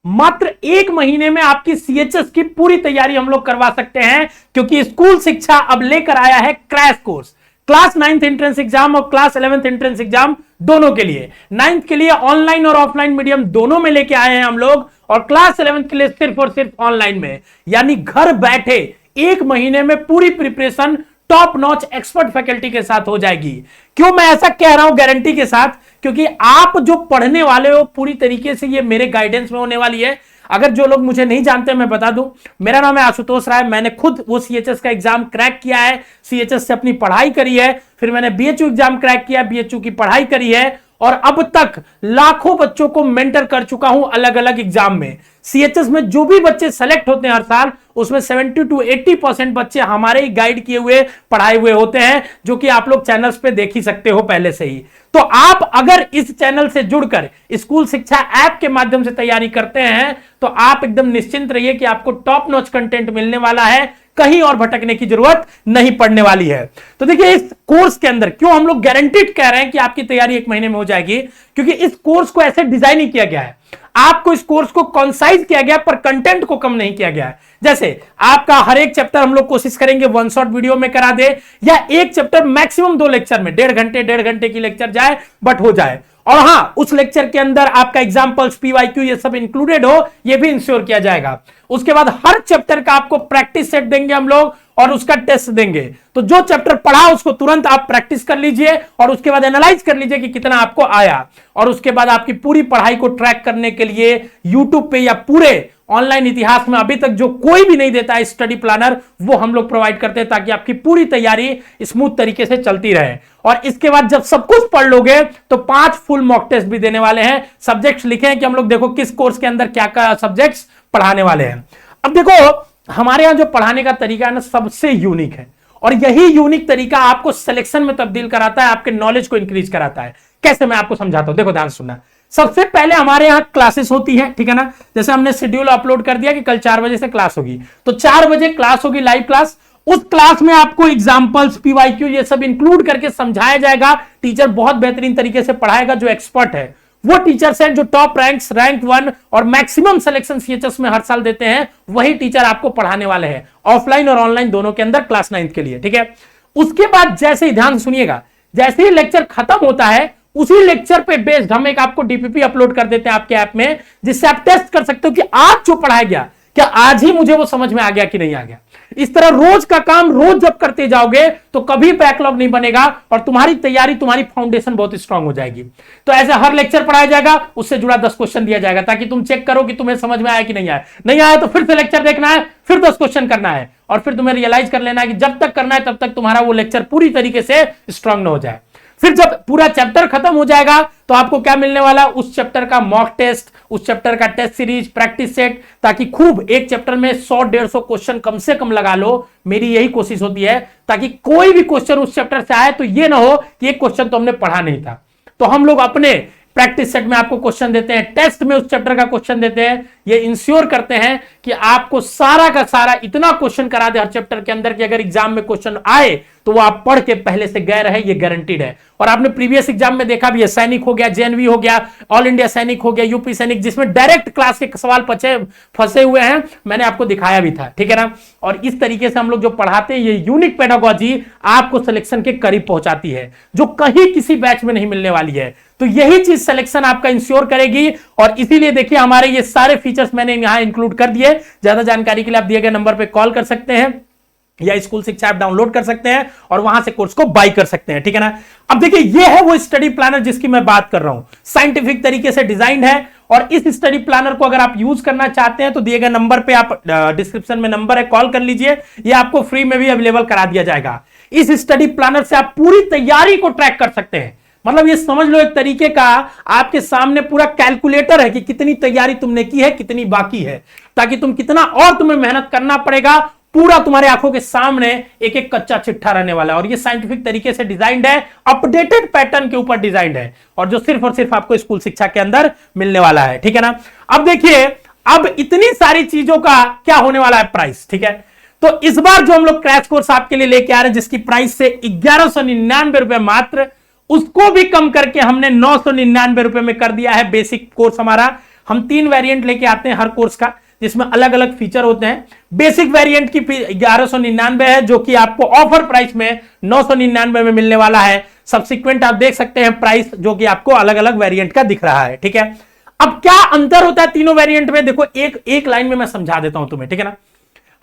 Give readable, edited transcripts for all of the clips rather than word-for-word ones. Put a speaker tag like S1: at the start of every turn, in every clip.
S1: मात्र 1 महीने में आपकी सीएचएस की पूरी तैयारी हम लोग करवा सकते हैं, क्योंकि स्कूल शिक्षा अब लेकर आया है crash course. Class 9th entrance exam और क्लास 11th एंट्रेंस एग्जाम दोनों के लिए, 9th के लिए ऑनलाइन और ऑफलाइन मीडियम दोनों में लेके आए हैं हम लोग, और क्लास 11th के लिए सिर्फ और सिर्फ ऑनलाइन में। यानी घर बैठे 1 महीने में पूरी preparation top notch expert faculty के साथ हो जाएगी। क्यों मैं ऐसा कह रहा हूं गारंटी के साथ? क्योंकि आप जो पढ़ने वाले हो पूरी तरीके से ये मेरे गाइडेंस में होने वाली है। अगर जो लोग मुझे नहीं जानते मैं बता दूं, मेरा नाम है आशुतोष राय। मैंने खुद वो सीएचएस का एग्जाम क्रैक किया है, सीएचएस से अपनी पढ़ाई करी है, फिर मैंने बीएचयू एग्जाम क्रैक किया, बीएचयू की पढ़ाई करी है, और अब तक लाखों बच्चों को मेंटर कर चुका हूं अलग अलग एग्जाम में। सीएचएस में जो भी बच्चे सेलेक्ट होते हैं हर साल, उसमें 70 to 80% बच्चे हमारे ही गाइड किए हुए पढ़ाए हुए होते हैं, जो कि आप लोग चैनल्स पे देख ही सकते हो पहले से ही। तो आप अगर इस चैनल से जुड़कर स्कूल शिक्षा ऐप के माध्यम से तैयारी करते हैं तो आप एकदम निश्चिंत रहिए कि आपको टॉप नॉच कंटेंट मिलने वाला है, कहीं और भटकने की जरूरत नहीं पड़ने वाली है। तो देखिए, इस कोर्स के अंदर क्यों हम लोग गारंटीड कह रहे हैं कि आपकी तैयारी 1 महीने में हो जाएगी, क्योंकि इस कोर्स को ऐसे डिजाइन नहीं किया गया है। आपको इस कोर्स को कॉन्साइज किया गया, पर कंटेंट को कम नहीं किया गया है। जैसे आपका हर एक चैप्टर हम लोग कोशिश करेंगे 1 शॉट वीडियो में करा दे, या एक चैप्टर मैक्सिमम 2 लेक्चर में, 1.5 घंटे की लेक्चर जाए बट हो जाए। और हां, उस लेक्चर के अंदर आपका एग्जाम्पल्स, पीवाईक्यू ये सब इंक्लूडेड हो, ये भी इंश्योर किया जाएगा। उसके बाद हर चैप्टर का आपको प्रैक्टिस सेट देंगे हम लोग, और उसका टेस्ट देंगे। तो जो चैप्टर पढ़ा उसको तुरंत आप प्रैक्टिस कर लीजिए, और उसके बाद एनालाइज कर लीजिए कि कितना आपको आया। और उसके बाद आपकी पूरी पढ़ाई को ट्रैक करने के लिए यूट्यूब पे या पूरे ऑनलाइन इतिहास में अभी तक जो कोई भी नहीं देता है स्टडी प्लानर, वो हम लोग प्रोवाइड करते हैं, ताकि आपकी पूरी तैयारी स्मूथ तरीके से चलती रहे। और इसके बाद जब सब कुछ पढ़ लोगे तो 5 फुल मॉक टेस्ट भी देने वाले हैं। सब्जेक्ट्स लिखे हैं कि हम लोग देखो किस कोर्स के अंदर क्या क्या सब्जेक्ट्स पढ़ाने वाले हैं। अब देखो, हमारे यहां जो पढ़ाने का तरीका है ना, सबसे यूनिक है, और यही यूनिक तरीका आपको सिलेक्शन में तब्दील कराता है, आपके नॉलेज को इंक्रीज कराता है। कैसे, मैं आपको समझाता हूं, देखो ध्यान से सुनना। सबसे पहले हमारे यहां क्लासेस होती है, ठीक है ना। जैसे हमने शेड्यूल अपलोड कर दिया कि कल 4 बजे से क्लास होगी, तो 4 बजे क्लास होगी, लाइव क्लास। उस क्लास में आपको एग्जांपल्स, पीवाईक्यू ये सब इंक्लूड करके समझाया जाएगा। टीचर बहुत बेहतरीन तरीके से पढ़ाएगा, जो एक्सपर्ट है। वो टीचर्स हैं जो टॉप रैंक्स, रैंक 1 और मैक्सिमम सिलेक्शन सीएचएस में हर साल देते हैं, वही टीचर आपको पढ़ाने वाले हैं, ऑफलाइन और ऑनलाइन दोनों के अंदर, क्लास 9th के लिए, ठीक है। उसके बाद जैसे ही, ध्यान सुनिएगा, जैसे ही लेक्चर खत्म होता है, उसी लेक्चर पे बेस्ड हम एक आपको डीपीपी अपलोड कर देते हैं आपके ऐप में, जिससे आप टेस्ट कर सकते हो कि आज जो पढ़ाया गया, क्या आज ही मुझे वो समझ में आ गया कि नहीं आ गया। इस तरह रोज का काम रोज जब करते जाओगे तो कभी बैकलॉग नहीं बनेगा, और तुम्हारी तैयारी, तुम्हारी फाउंडेशन बहुत स्ट्रांग हो जाएगी। तो ऐसे हर लेक्चर पढ़ाया जाएगा, उससे जुड़ा 10 क्वेश्चन दिया जाएगा, ताकि तुम चेक करो कि तुम्हें समझ में आया कि नहीं आया। नहीं आया तो फिर से लेक्चर देखना है, फिर 10 क्वेश्चन करना है, और फिर तुम्हें रियलाइज कर लेना है कि जब तक करना है तब तक तुम्हारा वो लेक्चर पूरी तरीके से स्ट्रांग न हो जाए। फिर जब पूरा चैप्टर खत्म हो जाएगा तो आपको क्या मिलने वाला, उस चैप्टर का मॉक टेस्ट, उस चैप्टर का टेस्ट सीरीज, प्रैक्टिस सेट, ताकि खूब एक चैप्टर में 100-150 क्वेश्चन कम से कम लगा लो। मेरी यही कोशिश होती है, ताकि कोई भी क्वेश्चन उस चैप्टर से आए तो ये ना हो कि एक क्वेश्चन तो हमने पढ़ा नहीं था। तो हम लोग अपने प्रैक्टिस सेट में आपको क्वेश्चन देते हैं, टेस्ट में उस चैप्टर का क्वेश्चन देते हैं। ये इंश्योर करते हैं कि आपको सारा का सारा इतना क्वेश्चन करा दे हर चैप्टर के अंदर कि अगर एग्जाम में क्वेश्चन आए तो वो आप पढ़ के पहले से गए रहे, ये गारंटीड है। और आपने प्रीवियस एग्जाम में देखा भी है, सैनिक हो गया, जेएनवी हो गया, ऑल इंडिया सैनिक हो गया, यूपी सैनिक, जिसमें डायरेक्ट क्लास के सवाल फंसे हुए हैं, मैंने आपको दिखाया भी था, ठीक है ना। और इस तरीके से हम लोग जो पढ़ाते हैं, ये यूनिक पेडागोजी आपको सिलेक्शन के करीब पहुंचाती है, जो कहीं किसी बैच में नहीं मिलने वाली है। तो यही चीज सिलेक्शन आपका इंश्योर करेगी, और इसीलिए देखिए हमारे ये सारे फीचर्स मैंने यहां इंक्लूड कर दिए। ज्यादा जानकारी के लिए आप दिए गए नंबर पे कॉल कर सकते हैं, या स्कूल शिक्षा ऐप डाउनलोड कर सकते हैं, और वहां से कोर्स को बाय कर सकते हैं, ठीक है ना। अब देखिए, ये है वो स्टडी प्लानर जिसकी मैं बात कर रहा हूं, साइंटिफिक तरीके से डिजाइंड है। और इस स्टडी प्लानर को अगर आप यूज करना चाहते हैं तो दिए गए नंबर पे, आप डिस्क्रिप्शन में नंबर है, कॉल कर लीजिए, ये आपको फ्री में भी अवेलेबल करा दिया जाएगा। इस स्टडी प्लानर से आप पूरी तैयारी को ट्रैक कर सकते हैं। मतलब ये समझ लो एक तरीके का आपके सामने पूरा कैलकुलेटर है कि कितनी तैयारी तुमने की है, कितनी बाकी है, ताकि तुम कितना और तुम्हें मेहनत करना पड़ेगा, पूरा तुम्हारे आंखों के सामने एक एक कच्चा चिट्ठा रहने वाला है। और ये साइंटिफिक तरीके से डिजाइंड है, अपडेटेड पैटर्न के ऊपर डिजाइंड है, और जो सिर्फ और सिर्फ आपको स्कूल शिक्षा के अंदर मिलने वाला है, ठीक है ना। अब देखिए, अब इतनी सारी चीजों का क्या होने वाला है प्राइस, ठीक है। तो इस बार जो हम लोग क्रैश कोर्स आपके लिए लेके आ रहे हैं, जिसकी प्राइस से 1199 रुपए मात्र, उसको भी कम करके हमने 999 रुपए में कर दिया है बेसिक कोर्स हमारा। हम 3 वेरिएंट लेके आते हैं हर कोर्स का, जिसमें अलग अलग फीचर होते हैं। बेसिक वेरिएंट की 1199 है, जो कि आपको ऑफर प्राइस में 999 में मिलने वाला है। सब्सिक्वेंट आप देख सकते हैं प्राइस, जो कि आपको अलग अलग वेरिएंट का दिख रहा है, ठीक है। अब क्या अंतर होता है तीनों वेरिएंट में, देखो एक लाइन में मैं समझा देता हूं तुम्हें, ठीक है ना।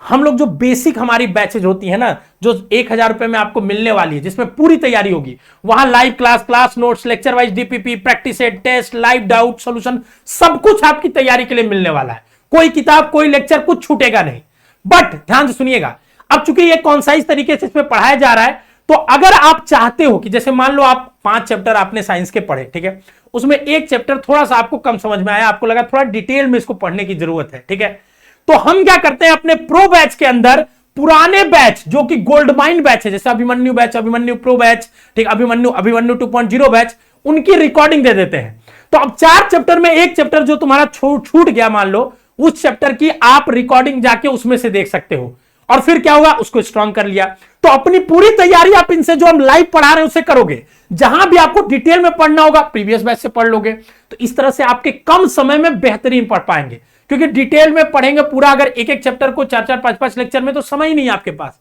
S1: हम लोग जो बेसिक हमारी बैचेज होती है ना, जो 1000 रुपए में आपको मिलने वाली है, जिसमें पूरी तैयारी होगी, वहां live class, class notes, lecture wise DPP, practice set, test, live doubt solution, सब कुछ आपकी तैयारी के लिए मिलने वाला है। कोई किताब, कोई लेक्चर, कुछ छूटेगा नहीं। बट ध्यान से सुनिएगा, अब चूंकि ये कॉन्साइज तरीके से इसमें पढ़ाया जा रहा है, तो अगर आप चाहते हो कि जैसे मान लो आप 5 चैप्टर आपने साइंस के पढ़े, ठीक है, उसमें एक चैप्टर थोड़ा सा आपको कम समझ में आया, आपको लगा थोड़ा डिटेल में इसको पढ़ने की जरूरत है, ठीक है, तो हम क्या करते हैं अपने प्रो बैच के अंदर, पुराने बैच जो कि गोल्ड माइन बैच है, जैसे Abhimanyu batch, Abhimanyu pro batch, ठीक, अभिमन्यु 2.0 बैच, उनकी रिकॉर्डिंग दे देते हैं। तो अब 4 चैप्टर में एक चैप्टर जो तुम्हारा छूट गया, मान लो, उस चैप्टर की आप रिकॉर्डिंग जाके उसमें से देख सकते हो, और फिर क्या होगा, उसको स्ट्रॉन्ग कर लिया। तो अपनी पूरी तैयारी आप इनसे जो हम लाइव पढ़ा रहे हैं उससे करोगे। जहां भी आपको डिटेल में पढ़ना होगा प्रीवियस बैच से पढ़ लोगे, तो इस तरह से आपके कम समय में बेहतरीन पढ़ पाएंगे। क्योंकि डिटेल में पढ़ेंगे पूरा, अगर एक एक चैप्टर को 4-4, 5-5 लेक्चर में, तो समय ही नहीं है आपके पास,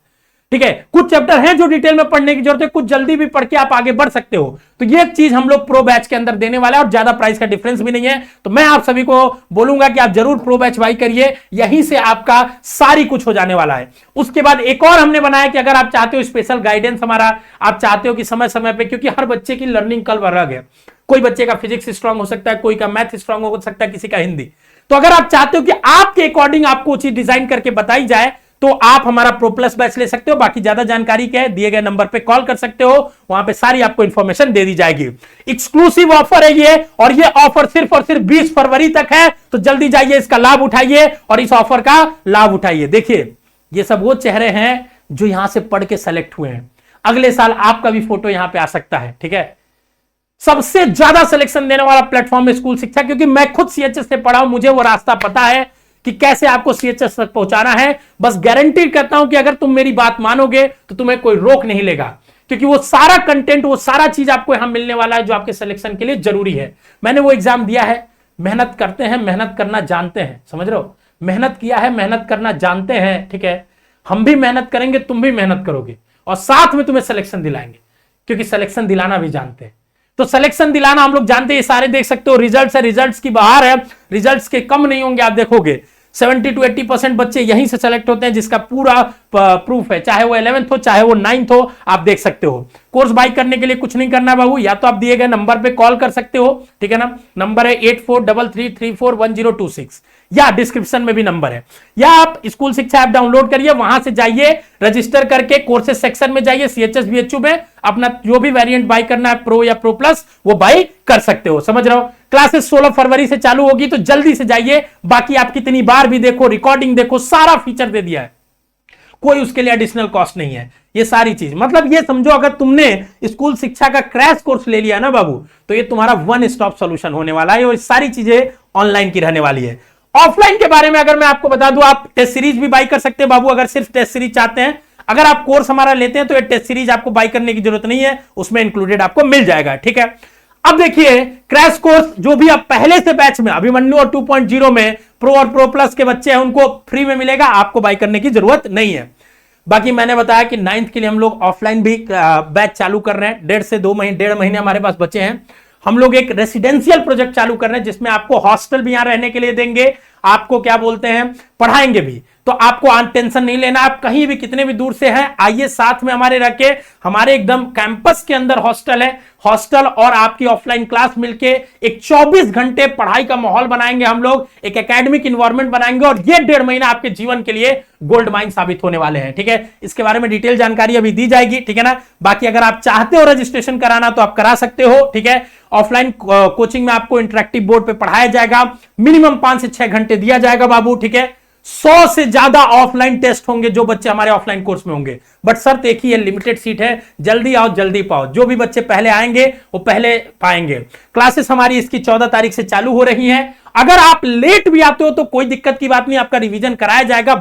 S1: ठीक है। कुछ चैप्टर हैं जो डिटेल में पढ़ने की जरूरत है, कुछ जल्दी भी पढ़ के आप आगे बढ़ सकते हो। तो ये चीज हम लोग प्रो बैच के अंदर देने वाला है, और ज्यादा प्राइस का डिफरेंस भी नहीं है। तो मैं आप सभी को बोलूंगा कि आप जरूर प्रो बैच बाई करिए, यहीं से आपका सारी कुछ हो जाने वाला है। उसके बाद एक और हमने बनाया कि अगर आप चाहते हो स्पेशल गाइडेंस हमारा, आप चाहते हो कि समय समय पे, क्योंकि हर बच्चे की लर्निंग कर्व अलग है, कोई बच्चे का फिजिक्स स्ट्रांग हो सकता है, कोई का मैथ स्ट्रांग हो सकता है, किसी का हिंदी। तो अगर आप चाहते हो कि आपके अकॉर्डिंग आपको चीज डिजाइन करके बताई जाए, तो आप हमारा प्रो प्लस बैच ले सकते हो। बाकी ज्यादा जानकारी क्या है, दिए गए नंबर पे कॉल कर सकते हो, वहां पे सारी आपको इंफॉर्मेशन दे दी जाएगी। एक्सक्लूसिव ऑफर है ये, और ये ऑफर सिर्फ और सिर्फ 20 फरवरी तक है। तो जल्दी जाइए, इसका लाभ उठाइए और इस ऑफर का लाभ उठाइए। देखिए, ये सब वो चेहरे हैं जो यहां से पढ़ के सेलेक्ट हुए हैं। अगले साल आपका भी फोटो यहां पे आ सकता है, ठीक है। सबसे ज्यादा सिलेक्शन देने वाला प्लेटफॉर्म है स्कूल शिक्षा, क्योंकि मैं खुद सीएचएस से पढ़ा हूं, मुझे वो रास्ता पता है कि कैसे आपको सीएचएस तक पहुंचाना है। बस गारंटी करता हूं कि अगर तुम मेरी बात मानोगे तो तुम्हें कोई रोक नहीं लेगा, क्योंकि वो सारा कंटेंट, वो सारा चीज आपको यहां मिलने वाला है जो आपके सिलेक्शन के लिए जरूरी है। मैंने वो एग्जाम दिया है, मेहनत करते हैं, मेहनत करना जानते हैं, समझ रहे हो, मेहनत किया है, मेहनत करना जानते हैं, ठीक है। हम भी मेहनत करेंगे, तुम भी मेहनत करोगे, और साथ में तुम्हें सिलेक्शन दिलाएंगे, क्योंकि सिलेक्शन दिलाना भी जानते हैं। तो सिलेक्शन दिलाना हम लोग जानते हैं, ये सारे देख सकते हो रिजल्ट्स है, रिजल्ट्स की बहार है, रिजल्ट्स के कम नहीं होंगे। आप देखोगे 70 to 80% बच्चे यहीं से सेलेक्ट होते हैं, जिसका पूरा प्रूफ है, चाहे वो 11th हो, चाहे वो 9th हो, आप देख सकते हो। कोर्स बाई करने के लिए कुछ नहीं करना बाबू, या तो आप दिए गए नंबर पे कॉल कर सकते हो, ठीक है ना। नंबर है 8433341026, या डिस्क्रिप्शन में भी नंबर है, या आप स्कूल शिक्षा ऐप डाउनलोड करिए, वहां से जाइए, रजिस्टर करके कोर्सेज सेक्शन में जाइए, सीएचएस बीएचयू में अपना जो भी वेरिएंट बाई करना है, प्रो या प्रो प्लस, वो बाई कर सकते हो, समझ रहे हो। क्लासेस 16 फरवरी से चालू होगी, तो जल्दी से जाइए। बाकी आप कितनी बार भी देखो, रिकॉर्डिंग देखो, सारा फीचर दे दिया है, कोई उसके लिए एडिशनल कॉस्ट नहीं है। ये सारी चीज, मतलब ये समझो, अगर तुमने स्कूल शिक्षा का क्रैश कोर्स ले लिया ना बाबू, तो ये तुम्हारा वन स्टॉप सॉल्यूशन होने वाला है, और सारी चीजें ऑनलाइन की रहने वाली है। ऑफलाइन के बारे में अगर मैं आपको बता दूं, आप टेस्ट सीरीज भी बाई कर सकते हैं बाबू, अगर सिर्फ टेस्ट सीरीज चाहते हैं। अगर आप कोर्स हमारा लेते हैं तो ये टेस्ट सीरीज आपको बाई करने की जरूरत नहीं है, उसमें इंक्लूडेड आपको मिल जाएगा, ठीक है। अब देखिए, क्रैश कोर्स जो भी आप पहले से बैच में अभिमन्यु और 2.0 में प्रो और प्रो प्लस के बच्चे हैं, उनको फ्री में मिलेगा, आपको बाई करने की जरूरत नहीं है। बाकी मैंने बताया कि 9th के लिए हम लोग ऑफलाइन भी बैच चालू कर रहे हैं, 1.5 महीने हमारे पास बचे हैं। हम लोग एक रेसिडेंशियल प्रोजेक्ट चालू कर रहे हैं, जिसमें आपको हॉस्टल भी यहां रहने के लिए देंगे, आपको क्या बोलते हैं, पढ़ाएंगे भी। तो आपको टेंशन नहीं लेना, आप कहीं भी कितने भी दूर से हैं, आइए साथ में हमारे रख के, हमारे एकदम कैंपस के अंदर हॉस्टल है, हॉस्टल और आपकी ऑफलाइन क्लास मिलके एक 24 घंटे पढ़ाई का माहौल बनाएंगे हम लोग, एक एकेडमिक इन्वायरमेंट बनाएंगे, और ये 1.5 महीना आपके जीवन के लिए गोल्ड माइन साबित होने वाले हैं, ठीक है। इसके बारे में डिटेल जानकारी अभी दी जाएगी, ठीक है ना। बाकी अगर आप चाहते हो रजिस्ट्रेशन कराना तो आप करा सकते हो, ठीक है। ऑफलाइन कोचिंग में आपको इंटरेक्टिव बोर्ड पे पढ़ाया जाएगा, मिनिमम 5 से 6 घंटे दिया जाएगा बाबू, ठीक है। 100 से ज्यादा ऑफलाइन टेस्ट होंगे जो बच्चे हमारे ऑफलाइन कोर्स में होंगे, बट शर्त एक ही है, लिमिटेड सीट है, जल्दी आओ जल्दी पाओ। जो भी बच्चे पहले आएंगे वो पहले पाएंगे। क्लासेस हमारी इसकी 14 तारीख से चालू हो रही हैं। अगर आप लेट भी आते हो तो कोई दिक्कत की बात नहीं, आपका रिवीजन कराया जाएगा,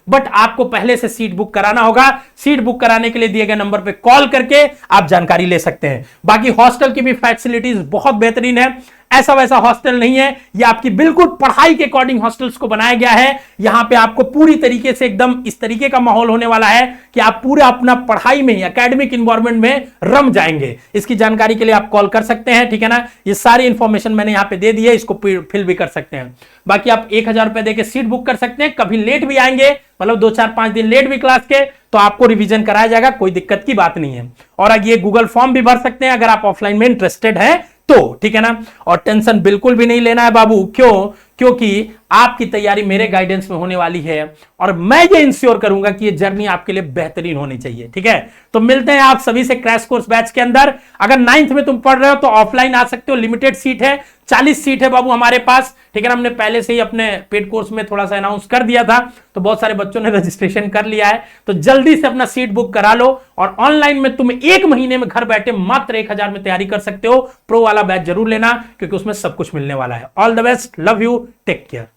S1: बट आपको पहले से सीट बुक कराना होगा। सीट बुक कराने के लिए दिए गए नंबर पे कॉल करके आप जानकारी ले सकते हैं। बाकी हॉस्टल की भी फैसिलिटीज बहुत बेहतरीन है, ऐसा वैसा हॉस्टल नहीं है, ये आपकी बिल्कुल पढ़ाई के अकॉर्डिंग हॉस्टल्स को बनाया गया है। यहां पे आपको पूरी तरीके से एकदम इस तरीके का माहौल होने वाला है कि आप पूरा अपना पढ़ाई में, एकेडमिक इन्वायरमेंट में रम जाएंगे। इसकी जानकारी के लिए आप कॉल कर सकते हैं, ठीक है ना। ये सारी इंफॉर्मेशन मैंने यहां पे दे दी है, इसको फिल भी कर सकते हैं। बाकी आप 1000 रुपए देकर सीट बुक कर सकते हैं। कभी लेट भी आएंगे, मतलब 2-4-5 दिन लेट भी क्लास के, तो आपको रिवीजन कराया जाएगा, कोई दिक्कत की बात नहीं है। और ये गूगल फॉर्म भी भर सकते हैं अगर आप ऑफलाइन में इंटरेस्टेड है तो, ठीक है ना। और टेंशन बिल्कुल भी नहीं लेना है बाबू, क्यों? क्योंकि आपकी तैयारी मेरे गाइडेंस में होने वाली है और मैं ये इंश्योर करूंगा कि ये जर्नी आपके लिए बेहतरीन होनी चाहिए, ठीक है। तो मिलते हैं आप सभी से क्रैश कोर्स बैच के अंदर। अगर 9th में तुम पढ़ रहे हो तो ऑफलाइन आ सकते हो, लिमिटेड सीट है, 40 सीट है बाबू हमारे पास, ठीक है ना। हमने पहले से ही अपने पेड कोर्स में थोड़ा सा अनाउंस कर दिया था, तो बहुत सारे बच्चों ने रजिस्ट्रेशन कर लिया है। तो जल्दी से अपना सीट बुक करा लो और ऑनलाइन में तुम 1 महीने में घर बैठे मात्र 1000 में तैयारी कर सकते हो। प्रो वाला बैच जरूर लेना, क्योंकि उसमें सब कुछ मिलने वाला है। All the best, love you, take care.